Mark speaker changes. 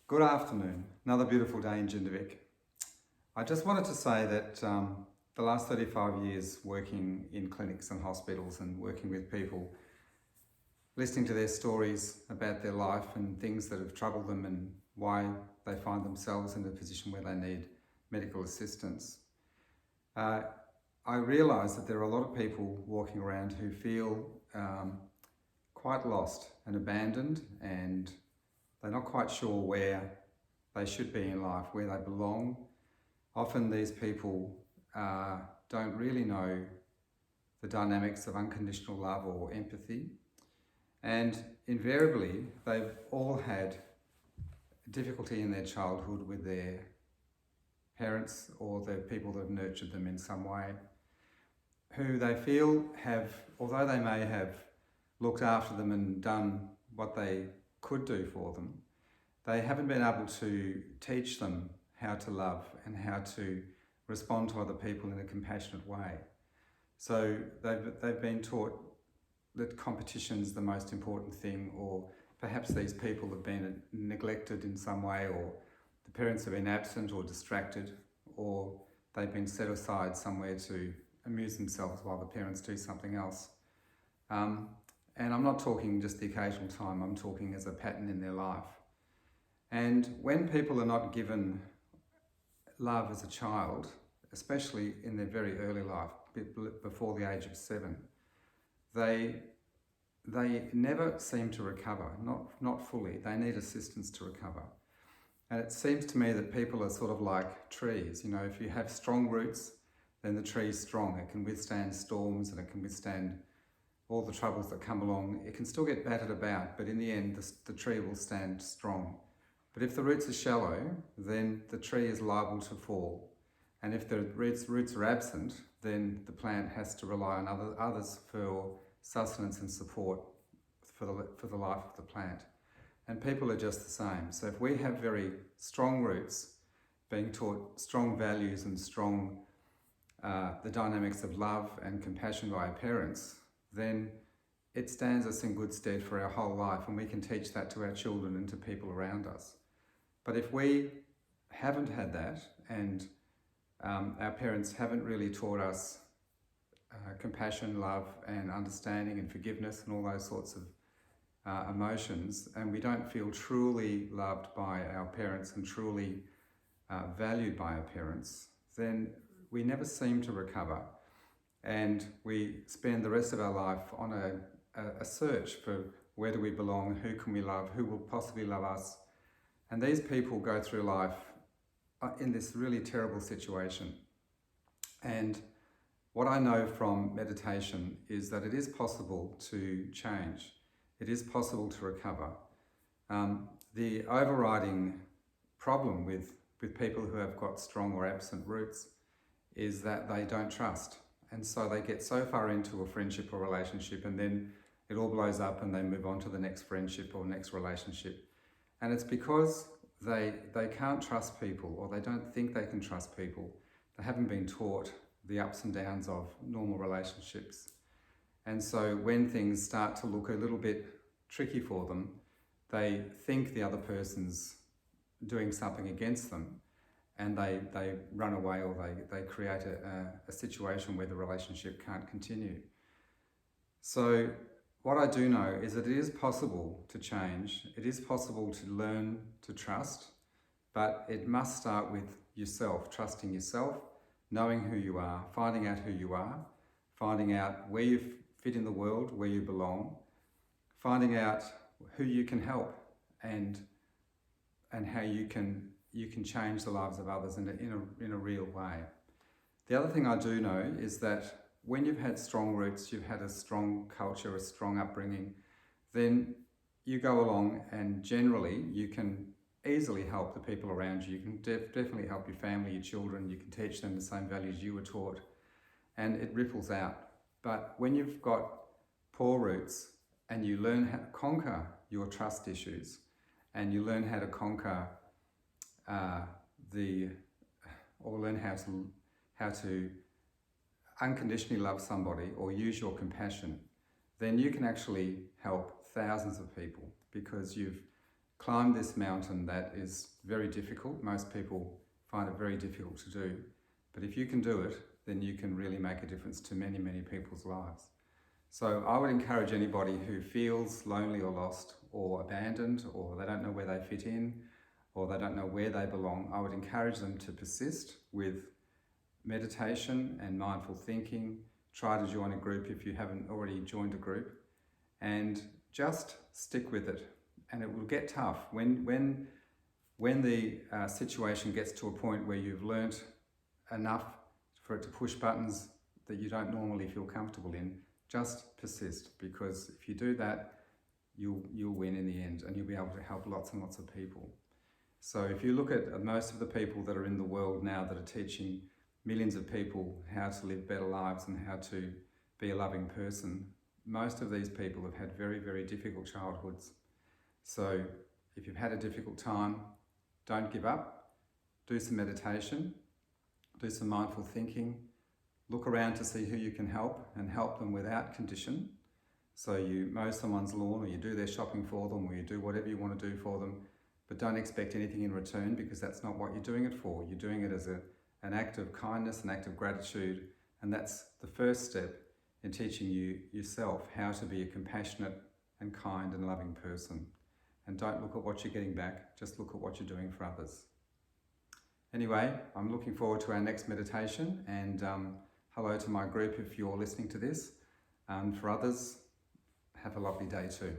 Speaker 1: Good afternoon. Another beautiful day in Jindavik. I just wanted to say that the last 35 years working in clinics and hospitals and working with people, listening to their stories about their life and things that have troubled them and why they find themselves in a position where they need medical assistance. I realise that there are a lot of people walking around who feel quite lost and abandoned, and they're not quite sure where they should be in life, where they belong. Often these people don't really know the dynamics of unconditional love or empathy. And invariably, they've all had difficulty in their childhood with their parents or the people that have nurtured them in some way, who they feel have, although they may have looked after them and done what they could do for them, they haven't been able to teach them how to love and how to respond to other people in a compassionate way. So they've been taught that competition's the most important thing, or perhaps these people have been neglected in some way, or the parents have been absent or distracted, or they've been set aside somewhere to amuse themselves while the parents do something else. And I'm not talking just the occasional time, I'm talking as a pattern in their life. And when people are not given love as a child, especially in their very early life, before the age of 7, they never seem to recover, not fully. They need assistance to recover. And it seems to me that people are sort of like trees. You know, if you have strong roots, then the tree's strong. It can withstand storms and it can withstand all the troubles that come along. It can still get battered about, but in the end, the tree will stand strong. But if the roots are shallow, then the tree is liable to fall. And if the roots are absent, then the plant has to rely on others for sustenance and support for the life of the plant. And people are just the same. So if we have very strong roots, being taught strong values and strong the dynamics of love and compassion by our parents, then it stands us in good stead for our whole life, and we can teach that to our children and to people around us. But if we haven't had that, and our parents haven't really taught us compassion, love and understanding and forgiveness and all those sorts of emotions, and we don't feel truly loved by our parents and truly valued by our parents, then we never seem to recover. And we spend the rest of our life on a search for where do we belong, who can we love, who will possibly love us. And these people go through life in this really terrible situation. And what I know from meditation is that it is possible to change. It is possible to recover. The overriding problem with people who have got strong or absent roots is that they don't trust. And so they get so far into a friendship or relationship, and then it all blows up and they move on to the next friendship or next relationship. And it's because they can't trust people, or they don't think they can trust people. They haven't been taught the ups and downs of normal relationships. And so when things start to look a little bit tricky for them, they think the other person's doing something against them, and they run away, or they create a situation where the relationship can't continue. So what I do know is that it is possible to change. It is possible to learn to trust, but it must start with yourself, trusting yourself, knowing who you are, finding out who you are, finding out where you fit in the world, where you belong, finding out who you can help, and how you can change the lives of others in a real way. The other thing I do know is that when you've had strong roots, you've had a strong culture, a strong upbringing, then you go along and generally you can easily help the people around you. You can definitely help your family, your children. You can teach them the same values you were taught, and it ripples out. But when you've got poor roots and you learn how to conquer your trust issues, and you learn how to conquer learn how to unconditionally love somebody or use your compassion, then you can actually help thousands of people, because you've climb this mountain that is very difficult. Most people find it very difficult to do. But if you can do it, then you can really make a difference to many, many people's lives. So I would encourage anybody who feels lonely or lost or abandoned, or they don't know where they fit in, or they don't know where they belong, I would encourage them to persist with meditation and mindful thinking. Try to join a group if you haven't already joined a group, and just stick with it. And it will get tough when the situation gets to a point where you've learnt enough for it to push buttons that you don't normally feel comfortable in. Just persist, because if you do that, you'll win in the end, and you'll be able to help lots and lots of people. So if you look at most of the people that are in the world now that are teaching millions of people how to live better lives and how to be a loving person, most of these people have had very, very difficult childhoods. So if you've had a difficult time, don't give up. Do some meditation, do some mindful thinking, look around to see who you can help and help them without condition. So you mow someone's lawn, or you do their shopping for them, or you do whatever you want to do for them, but don't expect anything in return, because that's not what you're doing it for. You're doing it as an act of kindness, an act of gratitude, and that's the first step in teaching you yourself how to be a compassionate and kind and loving person. And don't look at what you're getting back, just look at what you're doing for others. Anyway, I'm looking forward to our next meditation, and hello to my group if you're listening to this. And for others, have a lovely day too.